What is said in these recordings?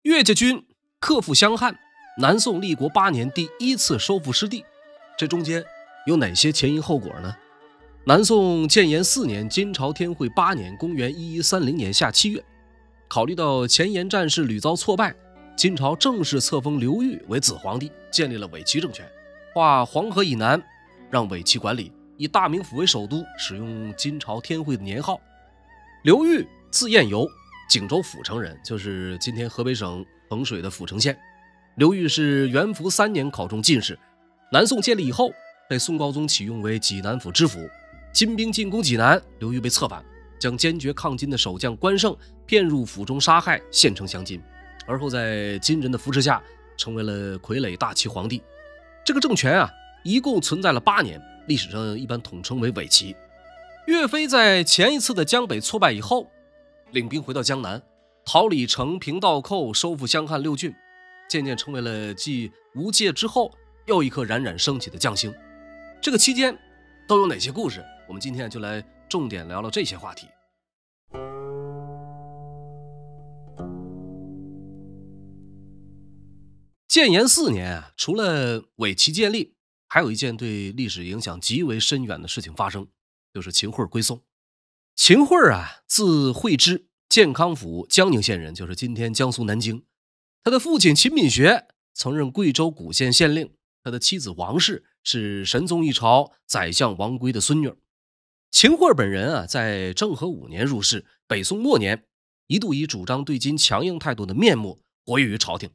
岳家军克复襄汉，南宋立国8年第一次收复失地，这中间有哪些前因后果呢？南宋建炎4年，金朝天会8年，公元1130年夏7月，考虑到前炎战事屡遭挫败，金朝正式册封刘裕为子皇帝，建立了伪齐政权，划黄河以南，让伪齐管理，以大名府为首都，使用金朝天会的年号。刘裕字彦游，景州府城人，就是今天河北省衡水的阜城县。刘裕是元符3年考中进士，南宋建立以后，被宋高宗启用为济南府知府。金兵进攻济南，刘裕被策反，将坚决抗金的守将关胜骗入府中杀害，献城降金，而后在金人的扶持下，成为了傀儡大齐皇帝。这个政权一共存在了8年，历史上一般统称为伪齐。岳飞在前一次的江北挫败以后，领兵回到江南，讨李成，平倒寇，收复襄汉6郡，渐渐成为了继吴玠之后又一颗冉冉升起的将星。这个期间都有哪些故事？我们今天就来重点聊聊这些话题。建炎4年，除了伪齐建立，还有一件对历史影响极为深远的事情发生，就是秦桧归宋。秦桧字惠之，建康府江宁县人，就是今天江苏南京。他的父亲秦闵学曾任贵州古县县令，他的妻子王氏是神宗一朝宰相王圭的孙女。秦桧本人在政和5年入仕，北宋末年一度以主张对金强硬态度的面目活跃于朝廷。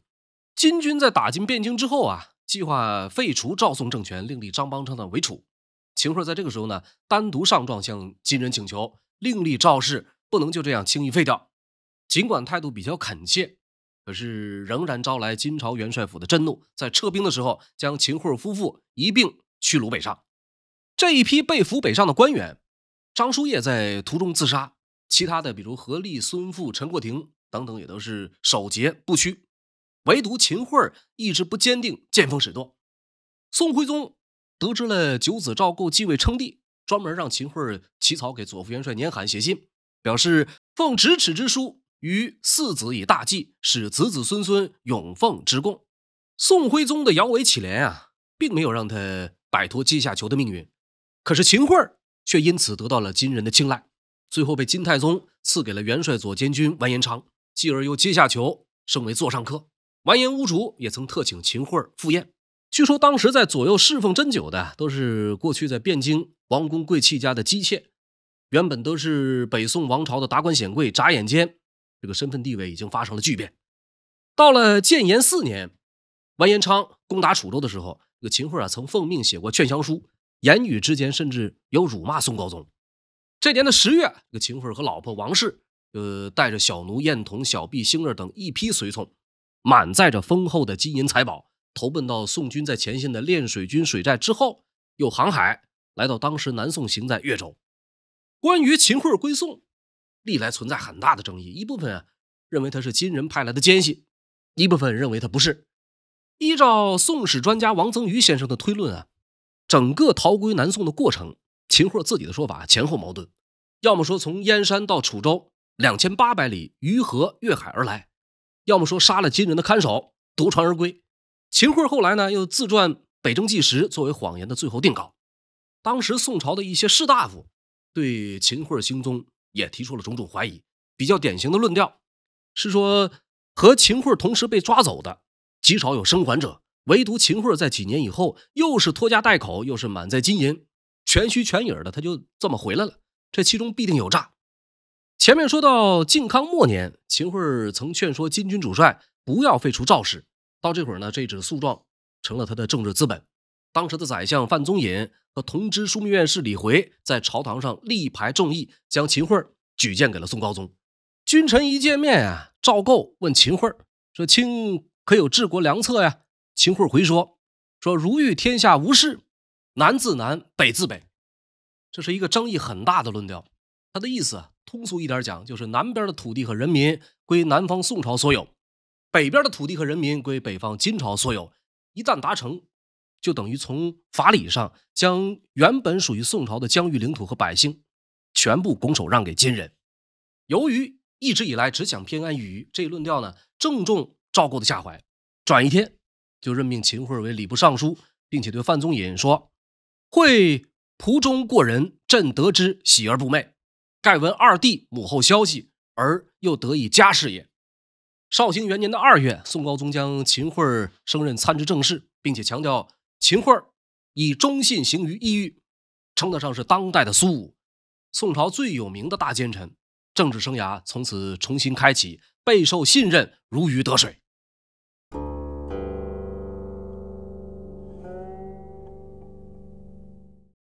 金军在打进汴京之后计划废除赵宋政权，另立张邦昌的为储。秦桧在这个时候呢，单独上状向金人请求，另立赵氏不能就这样轻易废掉。尽管态度比较恳切，可是仍然招来金朝元帅府的震怒，在撤兵的时候将秦桧夫妇一并驱逐北上。这一批被俘北上的官员，张叔夜在途中自杀，其他的比如何立、孙富、陈国廷等等也都是守节不屈，唯独秦桧意志不坚定，见风使舵。宋徽宗得知了九子赵构继位称帝，专门让秦桧起草给左副元帅年罕写信，表示奉咫尺之书，于4子以大计，使子子孙孙永奉之功。宋徽宗的摇尾乞怜并没有让他摆脱阶下囚的命运，可是秦桧却因此得到了金人的青睐，最后被金太宗赐给了元帅左监军完颜昌，继而由阶下囚升为座上客。完颜屋主也曾特请秦桧赴宴。据说当时在左右侍奉斟酒的都是过去在汴京王公贵戚家的姬妾，原本都是北宋王朝的达官显贵，眨眼间这个身份地位已经发生了巨变。到了建炎4年，完颜昌攻打楚州的时候，这个秦桧曾奉命写过劝降书，言语之间甚至有辱骂宋高宗。这年的10月，这个秦桧和老婆王氏带着小奴燕童、小婢星儿等一批随从，满载着丰厚的金银财宝，投奔到宋军在前线的练水军水寨之后，又航海来到当时南宋行在越州。关于秦桧归宋，历来存在很大的争议，一部分认为他是金人派来的奸细，一部分认为他不是。依照宋史专家王曾瑜先生的推论整个逃归南宋的过程，秦桧自己的说法前后矛盾，要么说从燕山到楚州2800里于河越海而来，要么说杀了金人的看守，夺船而归。秦桧后来呢，又自传《北征纪实》作为谎言的最后定稿。当时宋朝的一些士大夫对秦桧行踪也提出了种种怀疑，比较典型的论调是说，和秦桧同时被抓走的极少有生还者，唯独秦桧在几年以后又是拖家带口，又是满载金银，全虚全影的他就这么回来了，这其中必定有诈。前面说到靖康末年，秦桧曾劝说金军主帅不要废除赵氏，到这会儿呢，这纸诉状成了他的政治资本。当时的宰相范宗隐和同知枢密院事李回在朝堂上力排众议，将秦桧举荐给了宋高宗。君臣一见面赵构问秦桧说：“卿可有治国良策呀？”秦桧回说：“如欲天下无事，南自南，北自北。”这是一个争议很大的论调。他的意思通俗一点讲，就是南边的土地和人民归南方宋朝所有，北边的土地和人民归北方金朝所有。一旦达成，就等于从法理上将原本属于宋朝的疆域领土和百姓全部拱手让给金人。由于一直以来只想偏安一隅，这一论调呢，正中赵构的下怀，转一天就任命秦桧为礼部尚书，并且对范宗尹说：“会仆中过人，朕得之，喜而不昧。盖闻二弟母后消息，而又得以家事也。”绍兴元年的2月，宋高宗将秦桧升任参知政事，并且强调秦桧以忠信行于异域，称得上是当代的苏武，宋朝最有名的大奸臣，政治生涯从此重新开启，备受信任，如鱼得水。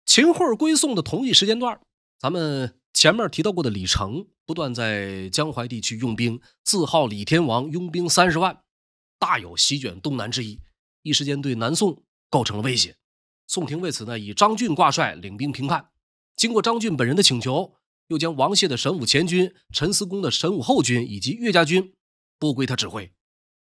秦桧归宋的同一时间段，咱们前面提到过的李成不断在江淮地区用兵，自号李天王，拥兵30万，大有席卷东南之意，一时间对南宋构成了威胁。宋廷为此呢，以张俊挂帅领兵平叛，经过张俊本人的请求，又将王谢的神武前军、陈思公的神武后军以及岳家军拨归他指挥。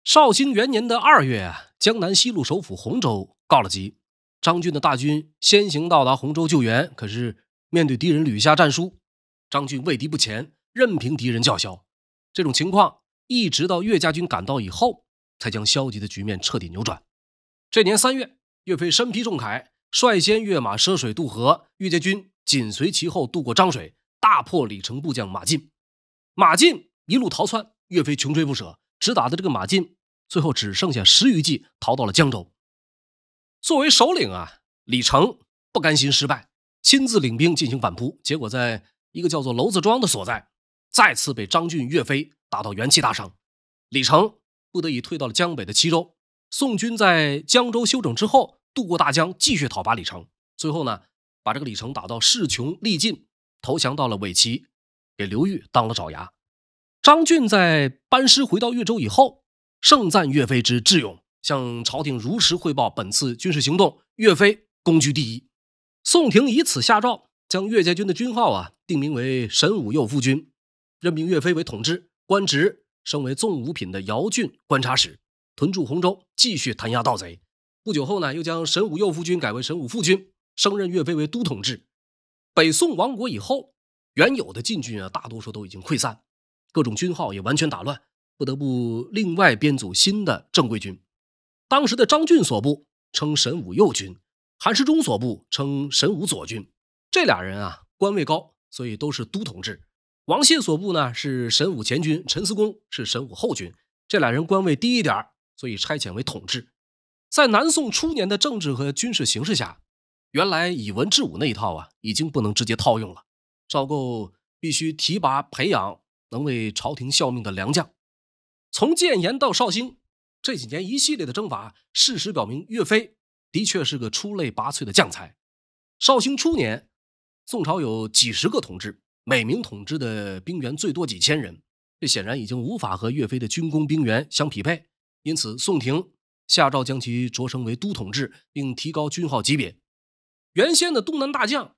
绍兴元年的2月，江南西路首府洪州告了急，张俊的大军先行到达洪州救援，可是面对敌人屡下战书，张俊畏敌不前，任凭敌人叫嚣。这种情况一直到岳家军赶到以后，才将消极的局面彻底扭转。这年3月，岳飞身披重铠，率先跃马涉水渡河，岳家军紧随其后渡过漳水，大破李成部将马进。马进一路逃窜，岳飞穷追不舍，只打的这个马进最后只剩下10余骑，逃到了江州。作为首领李成不甘心失败，亲自领兵进行反扑，结果在一个叫做娄子庄的所在，再次被张俊、岳飞打到元气大伤。李成不得已退到了江北的齐州。宋军在江州休整之后，渡过大江，继续讨伐李成。最后呢，把这个李成打到势穷力尽，投降到了伪齐，给刘裕当了爪牙。张俊在班师回到岳州以后，盛赞岳飞之智勇，向朝廷如实汇报本次军事行动，岳飞功居第一。宋廷以此下诏，将岳家军的军号定名为神武右夫军，任命岳飞为统制，官职升为纵五品的姚郡观察使，屯驻洪州，继续弹压盗贼。不久后呢，又将神武右夫军改为神武副军，升任岳飞为都统制。北宋亡国以后，原有的禁军大多数都已经溃散，各种军号也完全打乱，不得不另外编组新的正规军。当时的张俊所部称神武右军，韩世忠所部称神武左军。这俩人官位高，所以都是都统制。王谢所部呢是神武前军，陈思公是神武后军，这俩人官位低一点，所以差遣为统制。在南宋初年的政治和军事形势下，原来以文治武那一套已经不能直接套用了。赵构必须提拔培养能为朝廷效命的良将。从建炎到绍兴这几年一系列的征伐，事实表明岳飞的确是个出类拔萃的将才。绍兴初年，宋朝有几十个统制，每名统治的兵员最多几千人，这显然已经无法和岳飞的军功兵员相匹配，因此宋廷下诏将其擢升为都统制，并提高军号级别。原先的东南大将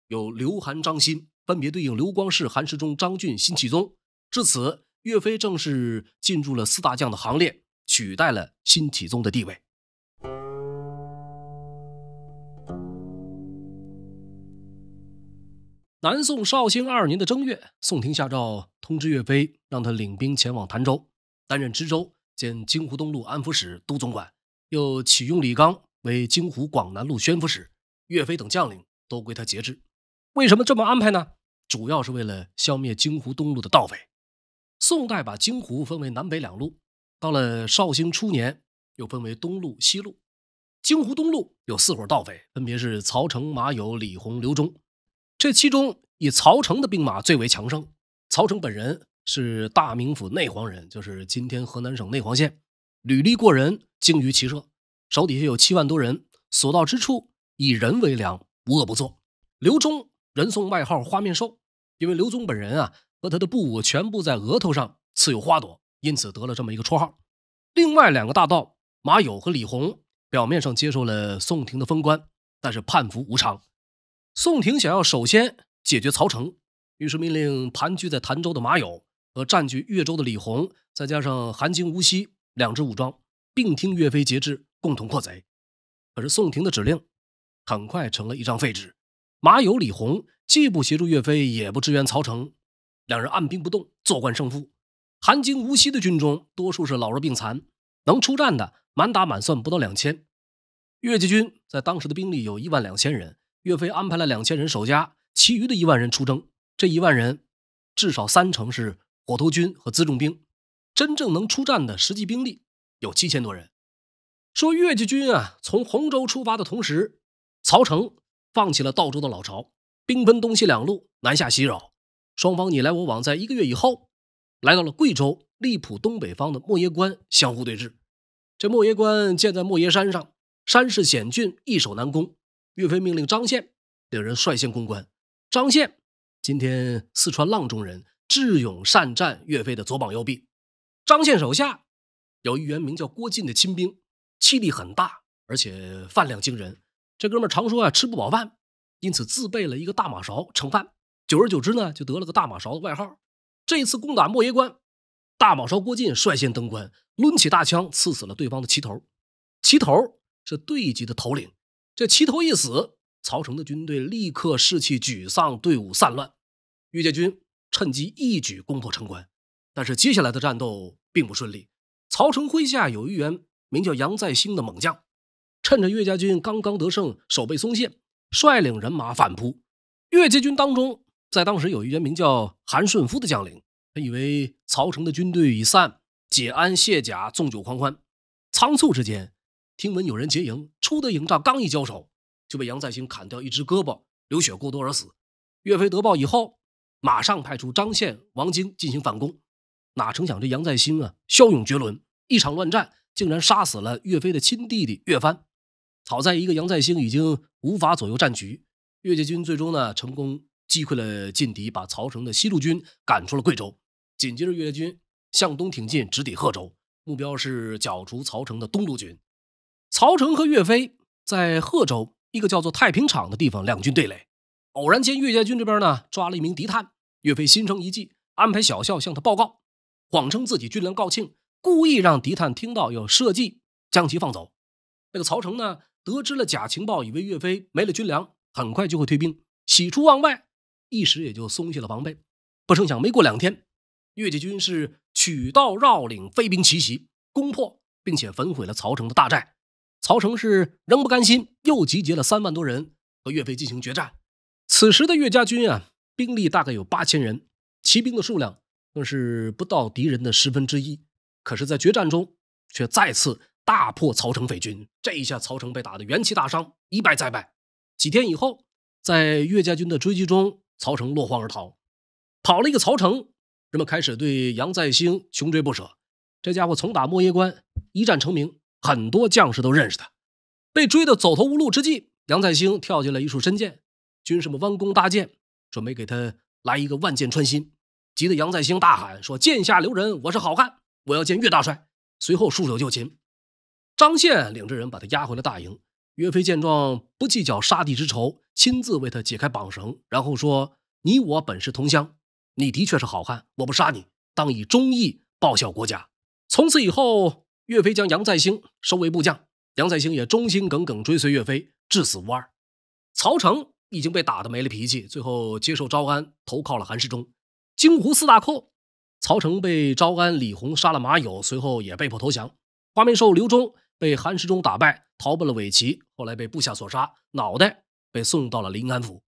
有刘韩、张辛，分别对应刘光世、韩世忠、张俊、辛弃宗。至此，岳飞正式进入了4大将的行列，取代了辛弃宗的地位。南宋绍兴2年的正月，宋廷下诏通知岳飞，让他领兵前往潭州，担任知州兼京湖东路安抚使、都总管，又启用李纲为京湖广南路宣抚使。岳飞等将领都归他节制。为什么这么安排呢？主要是为了消灭京湖东路的盗匪。宋代把京湖分为南北2路，到了绍兴初年又分为东路、西路。京湖东路有4伙盗匪，分别是曹成、马友、李弘、刘忠。这其中以曹成的兵马最为强盛。曹成本人是大名府内黄人，就是今天河南省内黄县，履历过人，精于骑射，手底下有7万多人，所到之处以人为粮，无恶不作。刘忠人送外号花面兽，因为刘忠本人和他的部全部在额头上刺有花朵，因此得了这么一个绰号。另外2个大盗马友和李弘表面上接受了宋廷的封官，但是叛服无常。宋廷想要首先解决曹成，于是命令盘踞在潭州的马友和占据岳州的李弘，再加上韩京、无锡2支武装，并听岳飞节制，共同扩贼。可是宋廷的指令很快成了一张废纸。马友、李弘既不协助岳飞，也不支援曹成，两人按兵不动，坐观胜负。韩京无锡的军中多数是老弱病残，能出战的满打满算不到2000。岳家军在当时的兵力有12000人，岳飞安排了2000人守家，其余的1万人出征。这1万人至少30%是火头军和辎重兵，真正能出战的实际兵力有7000多人。说岳家军从洪州出发的同时，曹成放弃了道州的老巢，兵分东西两路南下袭扰，双方你来我往，在1个月以后来到了贵州荔浦东北方的莫耶关相互对峙。这莫耶关建在莫耶山上，山势险峻，易守难攻。岳飞命令张宪领人率先攻关。张宪今天四川阆中人，智勇善战，岳飞的左膀右臂。张宪手下有一员名叫郭进的亲兵，气力很大，而且饭量惊人。这哥们常说吃不饱饭，因此自备了一个大马勺盛饭，久而久之呢，就得了个大马勺的外号。这一次攻打莫耶关，大马勺郭进率先登关，抡起大枪刺死了对方的旗头。旗头是队级的头领，这旗头一死，曹成的军队立刻士气沮丧，队伍散乱。岳家军趁机一举攻破城关，但是接下来的战斗并不顺利。曹成麾下有一员名叫杨再兴的猛将，趁着岳家军刚刚得胜，守备松懈，率领人马反扑。岳家军当中，在当时有一员名叫韩顺夫的将领，他以为曹成的军队已散，解鞍卸甲，纵酒狂欢。仓促之间，听闻有人劫营，出得营帐，刚一交手，就被杨再兴砍掉一只胳膊，流血过多而死。岳飞得报以后，马上派出张宪、王经进行反攻。哪成想这杨再兴骁勇绝伦，一场乱战竟然杀死了岳飞的亲弟弟岳帆。好在一个杨再兴已经无法左右战局，岳家军最终成功击溃了劲敌，把曹成的西路军赶出了贵州。紧接着岳家军向东挺进，直抵贺州，目标是剿除曹成的东路军。曹成和岳飞在贺州一个叫做太平场的地方两军对垒，偶然间岳家军这边抓了一名敌探，岳飞心生一计，安排小校向他报告，谎称自己军粮告罄，故意让敌探听到有设计将其放走。这个曹成得知了假情报，以为岳飞没了军粮，很快就会退兵，喜出望外，一时也就松懈了防备。不成想没过2天，岳家军是曲道绕岭，飞兵奇袭，攻破并且焚毁了曹成的大寨。曹成是仍不甘心，又集结了3万多人和岳飞进行决战。此时的岳家军兵力大概有8000人，骑兵的数量更是不到敌人的1/10。可是在决战中却再次大破曹成匪军，这一下曹成被打得元气大伤，一败再败。几天以后，在岳家军的追击中，曹成落荒而逃。跑了一个曹成，人们开始对杨再兴穷追不舍。这家伙从打莫耶关一战成名，很多将士都认识他。被追得走投无路之际，杨再兴跳进了一束深涧，军士们弯弓搭箭，准备给他来一个万箭穿心。急得杨再兴大喊说：“剑下留人，我是好汉，我要见岳大帅。”随后束手就擒。张宪领着人把他押回了大营。岳飞见状，不计较杀弟之仇，亲自为他解开绑绳，然后说：“你我本是同乡，你的确是好汉，我不杀你，当以忠义报效国家。”从此以后，岳飞将杨再兴收为部将，杨再兴也忠心耿耿追随岳飞，至死无二。曹成已经被打得没了脾气，最后接受招安，投靠了韩世忠。荆湖4大寇，曹成被招安、李弘杀了马友，随后也被迫投降。花面兽刘忠被韩世忠打败，逃奔了尾齐，后来被部下所杀，脑袋被送到了临安府。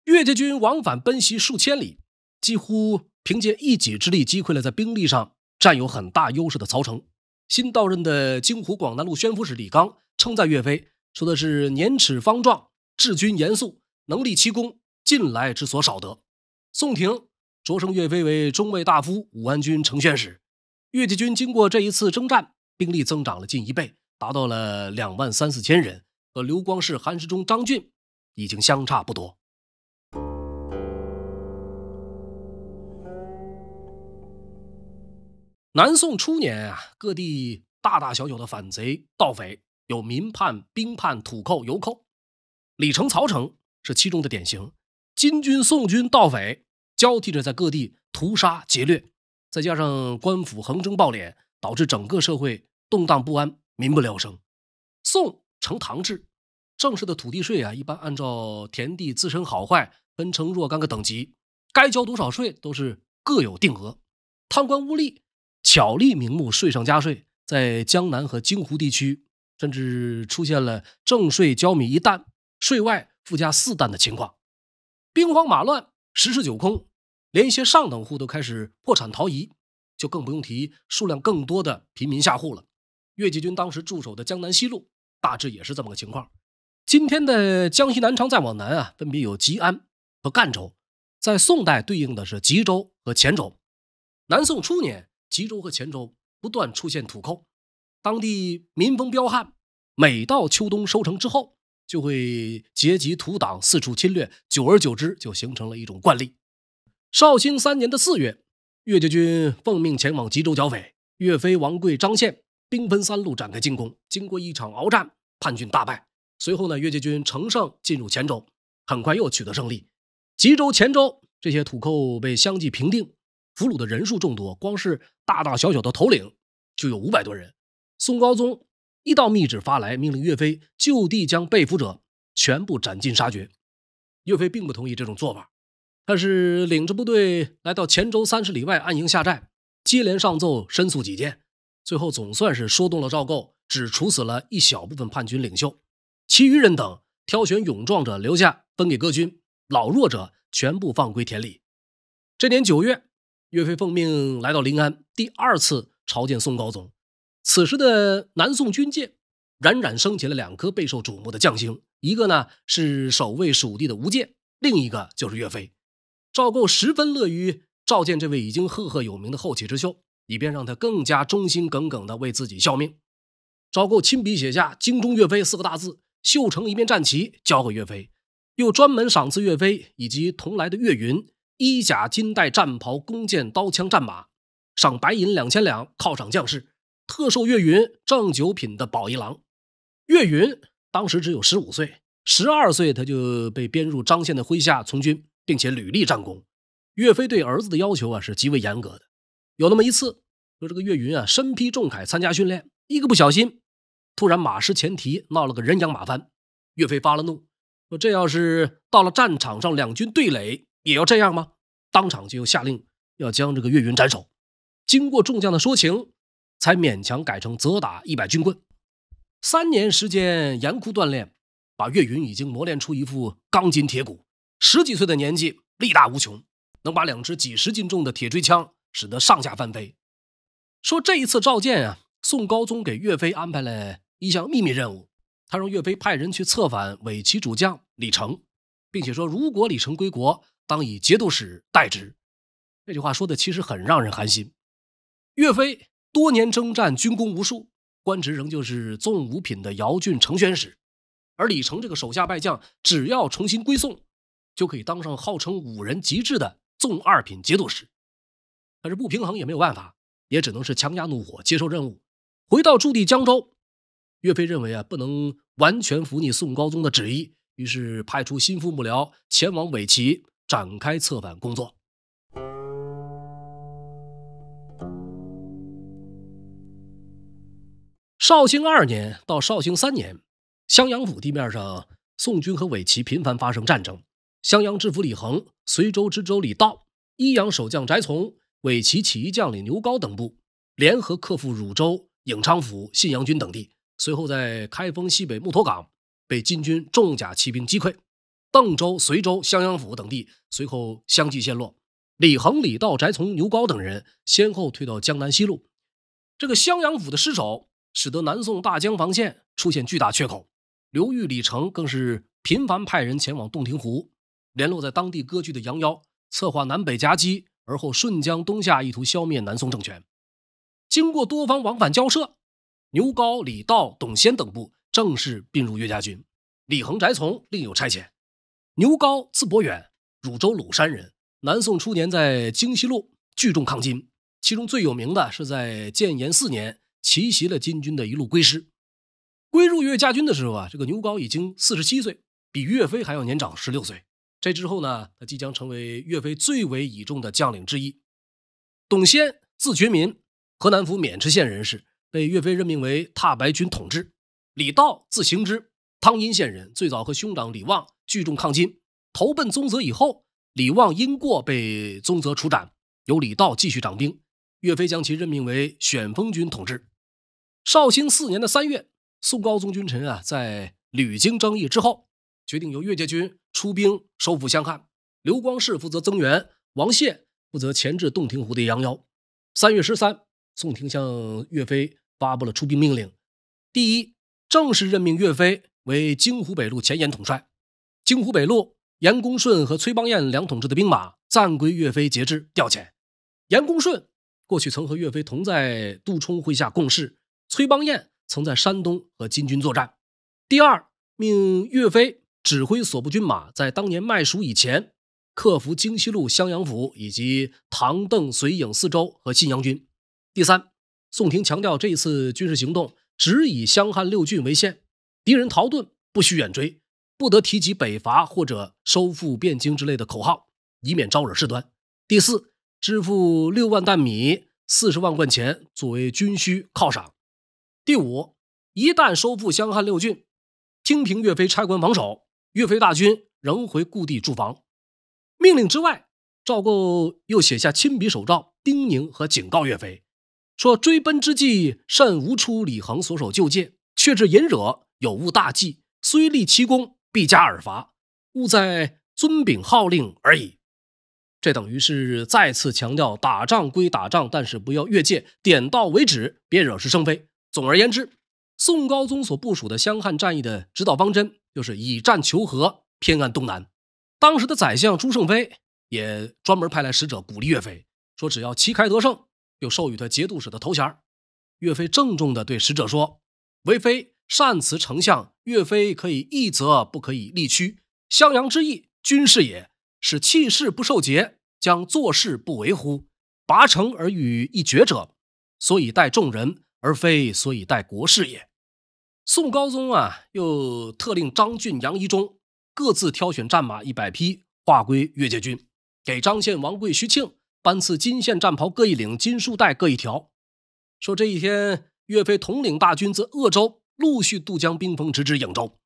岳家军往返奔袭数千里，几乎凭借一己之力击溃了在兵力上占有很大优势的曹成。新到任的京湖广南路宣抚使李纲称赞岳飞，说的是年齿方壮，治军严肃，能力奇功，近来之所少得。宋廷擢升岳飞为中尉大夫、武安军承宣使。岳家军经过这一次征战，兵力增长了近1倍，达到了2万3、4千人，和刘光世、韩世忠、张俊已经相差不多。南宋初年各地大大小小的反贼、盗匪，有民叛、兵叛、土寇、游寇。李成、曹成是其中的典型。金军、宋军、盗匪交替着在各地屠杀劫掠，再加上官府横征暴敛，导致整个社会动荡不安，民不聊生。宋承唐制，正式的土地税一般按照田地自身好坏分成若干个等级，该交多少税都是各有定额。贪官污吏巧立名目，税上加税，在江南和京湖地区，甚至出现了正税交米1担，税外附加4担的情况。兵荒马乱，十室九空，连一些上等户都开始破产逃移，就更不用提数量更多的贫民下户了。岳家军当时驻守的江南西路大致也是这么个情况。今天的江西南昌再往南啊，分别有吉安和赣州，在宋代对应的是吉州和黔州。南宋初年，吉州和黔州不断出现土寇，当地民风彪悍，每到秋冬收成之后，就会结集土党四处侵略，久而久之就形成了一种惯例。绍兴3年的4月，岳家军奉命前往吉州剿匪，岳飞、王贵、张宪兵分3路展开进攻，经过一场鏖战，叛军大败。随后呢，岳家军乘胜进入黔州，很快又取得胜利。吉州、黔州这些土寇被相继平定，俘虏的人数众多，光是大大小小的头领就有500多人。宋高宗一道密旨发来，命令岳飞就地将被俘者全部斩尽杀绝。岳飞并不同意这种做法，他是领着部队来到黔州30里外安营下寨，接连上奏申诉己见，最后总算是说动了诏构，只处死了一小部分叛军领袖，其余人等挑选勇壮者留下分给各军，老弱者全部放归田里。这年9月，岳飞奉命来到临安，第2次朝见宋高宗。此时的南宋军界冉冉升起了2颗备受瞩目的将星，一个呢是守卫蜀地的吴健，另一个就是岳飞。赵构十分乐于召见这位已经赫赫有名的后起之秀，以便让他更加忠心耿耿地为自己效命。赵构亲笔写下京中岳飞4个大字，绣成一面战旗交给岳飞，又专门赏赐岳飞以及同来的岳云衣甲金带战袍弓箭刀枪战马，赏白银2000两犒赏将士，特授岳云正9品的宝衣郎。岳云当时只有15岁，12岁他就被编入张宪的麾下从军，并且屡立战功。岳飞对儿子的要求是极为严格的。有那么一次，说这个岳云身披重铠参加训练，一个不小心突然马失前蹄，闹了个人仰马翻。岳飞发了怒，说这要是到了战场上两军对垒也要这样吗？当场就下令要将这个岳云斩首。经过众将的说情，才勉强改成责打100军棍。3年时间严酷锻炼，把岳云已经磨练出一副钢筋铁骨，10几岁的年纪力大无穷，能把2支几10斤重的铁锥枪使得上下翻飞。说这一次召见宋高宗给岳飞安排了一项秘密任务，他让岳飞派人去策反伪齐主将李成，并且说如果李成归国，当以节度使代之。这句话说的其实很让人寒心。岳飞多年征战，军功无数，官职仍旧是纵5品的姚郡承宣使，而李成这个手下败将只要重新归宋，就可以当上号称5人极致的纵2品节度使。但是不平衡也没有办法，也只能是强压怒火接受任务。回到驻地江州，岳飞认为不能完全服逆宋高宗的旨意，于是派出心腹幕僚前往伪齐展开策反工作。绍兴2年到绍兴3年，襄阳府地面上宋军和伪齐频繁发生战争。襄阳知府李恒、随州知州李道、益阳守将翟从、伪齐起义将领牛皋等部联合克复汝州、颍昌府、信阳军等地，随后在开封西北木头港被金军重甲骑兵击溃。邓州、随州、襄阳府等地随后相继陷落。李恒、李道、翟从、牛皋等人先后退到江南西路。这个襄阳府的失守使得南宋大江防线出现巨大缺口，刘裕、李成更是频繁派人前往洞庭湖，联络在当地割据的杨妖，策划南北夹击，而后顺江东下，意图消灭南宋政权。经过多方往返交涉，牛皋、李道、董先等部正式并入岳家军，李恒、翟从另有差遣。牛皋字伯远，汝州鲁山人，南宋初年在京西路聚众抗金，其中最有名的是在建炎4年奇袭了金军的一路归师。归入岳家军的时候这个牛皋已经47岁，比岳飞还要年长16岁。这之后呢，他即将成为岳飞最为倚重的将领之一。董先字觉民，河南府渑池县人士，被岳飞任命为踏白军统制。李道字行之，汤阴县人，最早和兄长李旺聚众抗金，投奔宗泽以后，李旺因过被宗泽处斩，由李道继续掌兵。岳飞将其任命为选封军统治。绍兴4年的3月，宋高宗君臣在屡经争议之后，决定由岳家军出兵收复襄汉，刘光世负责增援，王谢负责钳制洞庭湖的杨妖。3月13，宋廷向岳飞发布了出兵命令。第一，正式任命岳飞为京湖北路前沿统帅。京湖北路，严公顺和崔邦彦两统治的兵马暂归岳飞节制调遣。严公顺过去曾和岳飞同在杜充麾下共事，崔邦彦曾在山东和金军作战。第二，命岳飞指挥所部军马在当年麦蜀以前克服京西路襄阳府以及唐邓绥颍四州和信阳军。第三，宋廷强调这一次军事行动只以襄汉6郡为限，敌人逃遁不许远追，不得提及北伐或者收复汴京之类的口号，以免招惹事端。第四，支付6万担米、40万贯钱作为军需犒赏。第五，一旦收复襄汉6郡，听凭岳飞差官防守，岳飞大军仍回故地驻防。命令之外，赵构又写下亲笔手诏，叮咛和警告岳飞，说追奔之际，慎无出李恒所守旧界，却至引惹，有误大计，虽立奇功，必加尔罚，务在遵秉号令而已。这等于是再次强调打仗归打仗，但是不要越界，点到为止，别惹是生非。总而言之，宋高宗所部署的襄汉战役的指导方针就是以战求和，偏安东南。当时的宰相朱胜非也专门派来使者鼓励岳飞，说只要旗开得胜，就授予他节度使的头衔。岳飞郑重地对使者说，为非善辞丞相，岳飞可以议则不可以力屈，襄阳之役，军事也，使气势不受节，将做事不为乎？拔城而与一决者，所以待众人，而非所以待国事也。宋高宗又特令张俊、杨宜中各自挑选战马100匹，划归岳家军，给张宪、王贵、徐庆颁赐金线战袍各一领，金束带各一条。说这一天，岳飞统领大军自鄂州陆续渡江兵锋，直至颍州。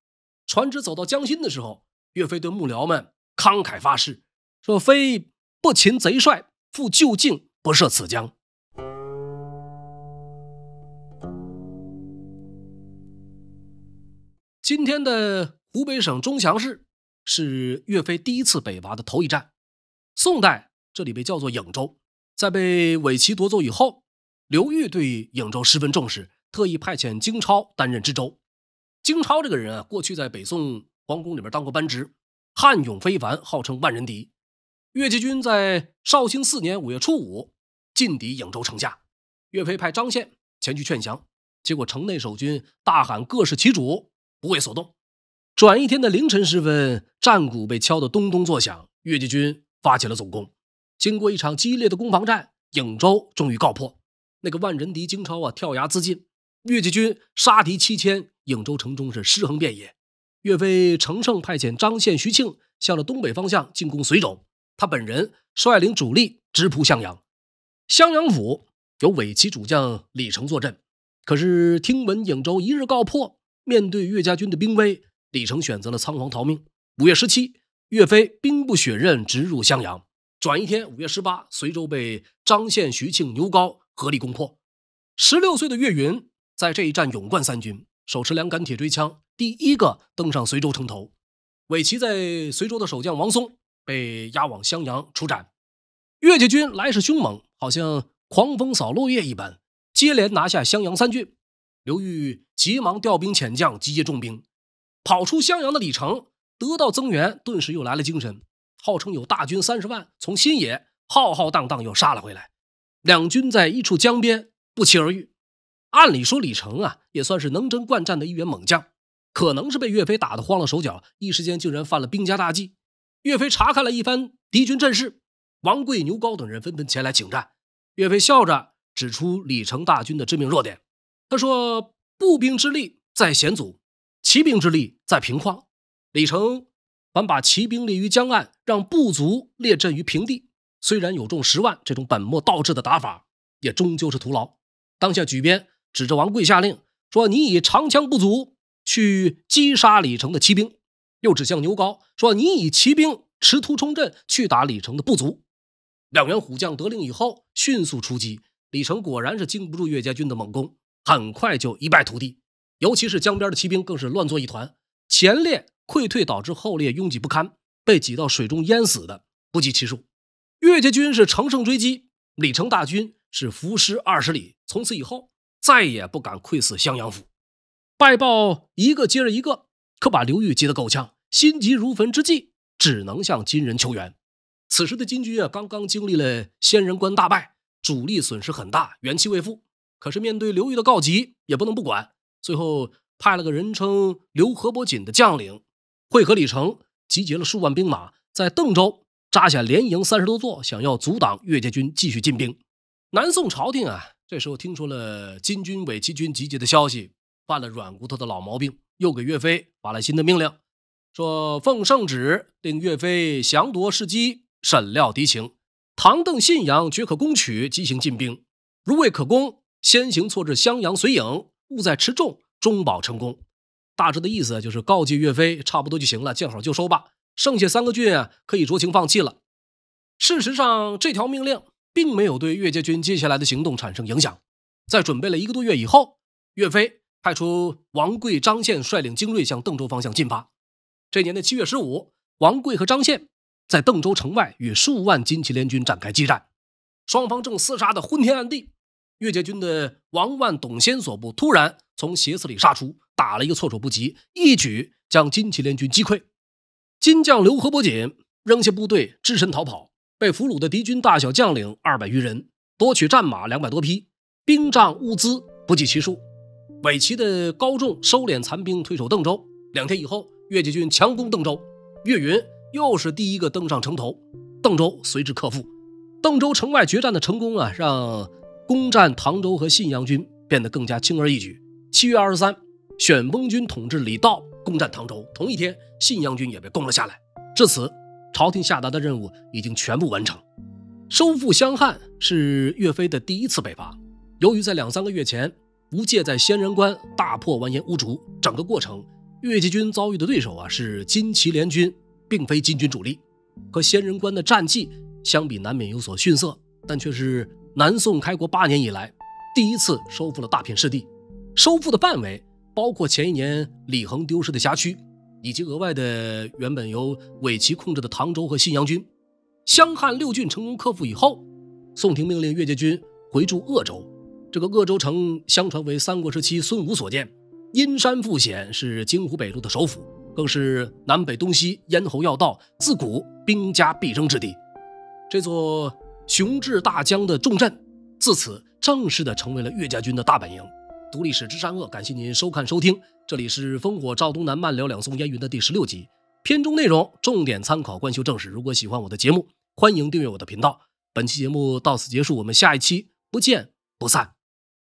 船只走到江心的时候，岳飞对幕僚们慷慨发誓，说非不擒贼帅，复就境，不涉此江。今天的湖北省钟祥市是岳飞第一次北伐的头一站。宋代这里被叫做颍州。在被伪齐夺走以后，刘裕对颍州十分重视，特意派遣京超担任知州。京超这个人过去在北宋皇宫里面当过班职，悍勇非凡，号称万人敌。岳家军在绍兴4年5月初5进抵颍州城下，岳飞派张宪前去劝降，结果城内守军大喊各是其主，不为所动。转一天的凌晨时分，战鼓被敲得咚咚作响，岳家军发起了总攻。经过一场激烈的攻防战，颍州终于告破。那个万人敌京超跳崖自尽，岳家军杀敌7000，颍州城中是尸横遍野。岳飞乘胜派遣张宪、徐庆向着东北方向进攻随州，他本人率领主力直扑襄阳。襄阳府有伪齐主将李成坐镇，可是听闻颍州一日告破，面对岳家军的兵威，李成选择了仓皇逃命。5月17，岳飞兵不血刃直入襄阳。转一天5月18，随州被张宪、徐庆、牛皋合力攻破。16岁的岳云在这一战勇冠3军，手持2杆铁锥枪，第一个登上随州城头。伪齐在随州的守将王松被押往襄阳处斩。岳家军来势凶猛，好像狂风扫落叶一般，接连拿下襄阳3郡。刘裕急忙调兵遣将，集结重兵。跑出襄阳的李成得到增援，顿时又来了精神，号称有大军30万从新野浩浩荡荡又杀了回来。两军在一处江边不期而遇。按理说李成也算是能征惯战的一员猛将，可能是被岳飞打得慌了手脚，一时间竟然犯了兵家大忌。岳飞查看了一番敌军阵势，王贵、牛皋等人纷纷前来请战。岳飞笑着指出李成大军的致命弱点，他说步兵之力在险阻，骑兵之力在平旷。李成反把骑兵列于江岸，让部族列阵于平地，虽然有众10万，这种本末倒置的打法也终究是徒劳。当下举鞭指着王贵下令说，你以长枪不足去击杀李成的骑兵，又指向牛皋说，你以骑兵持突冲阵去打李成的部族。两员虎将得令以后迅速出击，李成果然是经不住岳家军的猛攻，很快就一败涂地。尤其是江边的骑兵更是乱作一团，前列溃退导致后列拥挤不堪，被挤到水中淹死的不计其数。岳家军是乘胜追击，李成大军是伏尸20里，从此以后再也不敢窥视襄阳府。败报一个接着一个，可把刘裕急得够呛，心急如焚之际，只能向金人求援。此时的金军刚刚经历了仙人关大败，主力损失很大，元气未复。可是面对刘裕的告急，也不能不管，最后派了个人称刘和伯锦的将领会合李成，集结了数万兵马，在邓州扎下连营30多座，想要阻挡岳家军继续进兵。南宋朝廷这时候听说了金军伪齐军集结的消息，犯了软骨头的老毛病，又给岳飞发了新的命令，说奉圣旨令岳飞详夺事机，审料敌情，唐邓信阳决可攻取，即行进兵，如未可攻，先行错至襄阳绥颍，务在持重，终保成功。大致的意思就是告诫岳飞差不多就行了，见好就收吧，剩下3个郡可以酌情放弃了。事实上这条命令并没有对岳家军接下来的行动产生影响。在准备了1个多月以后，岳飞派出王贵、张宪率领精锐向邓州方向进发。这年的7月15，王贵和张宪在邓州城外与数万金旗联军展开激战，双方正厮杀的昏天暗地。岳家军的王万、董先所部突然从斜刺里杀出，打了一个措手不及，一举将金旗联军击溃。金将刘和伯锦扔下部队只身逃跑，被俘虏的敌军大小将领200余人，夺取战马200多匹，兵仗物资不计其数。伪齐的高仲收敛残兵，退守邓州。2天以后，岳家军强攻邓州，岳云又是第一个登上城头，邓州随之克复。邓州城外决战的成功让攻占唐州和信阳军变得更加轻而易举。7月23，旋风军统治李道攻占唐州，同一天信阳军也被攻了下来。至此，朝廷下达的任务已经全部完成。收复襄汉是岳飞的第一次北伐。由于在2-3个月前吴玠在仙人关大破完颜乌竹，整个过程岳家军遭遇的对手是金旗联军，并非金军主力。和仙人关的战绩相比难免有所逊色，但却是南宋开国8年以来第一次收复了大片失地。收复的范围包括前一年李恒丢失的辖区，以及额外的原本由伪齐控制的唐州和信阳军。襄汉6郡成功克复以后，宋廷命令岳家军回驻鄂州。这个鄂州城相传为三国时期孙武所建，阴山复险，是荆湖北路的首府，更是南北东西咽喉要道，自古兵家必争之地。这座雄峙大江的重镇自此正式的成为了岳家军的大本营。读历史知善恶，感谢您收看收听，这里是烽火赵东南慢聊两宋烟云的第16集，片中内容重点参考官修正史。如果喜欢我的节目，欢迎订阅我的频道。本期节目到此结束，我们下一期不见不散。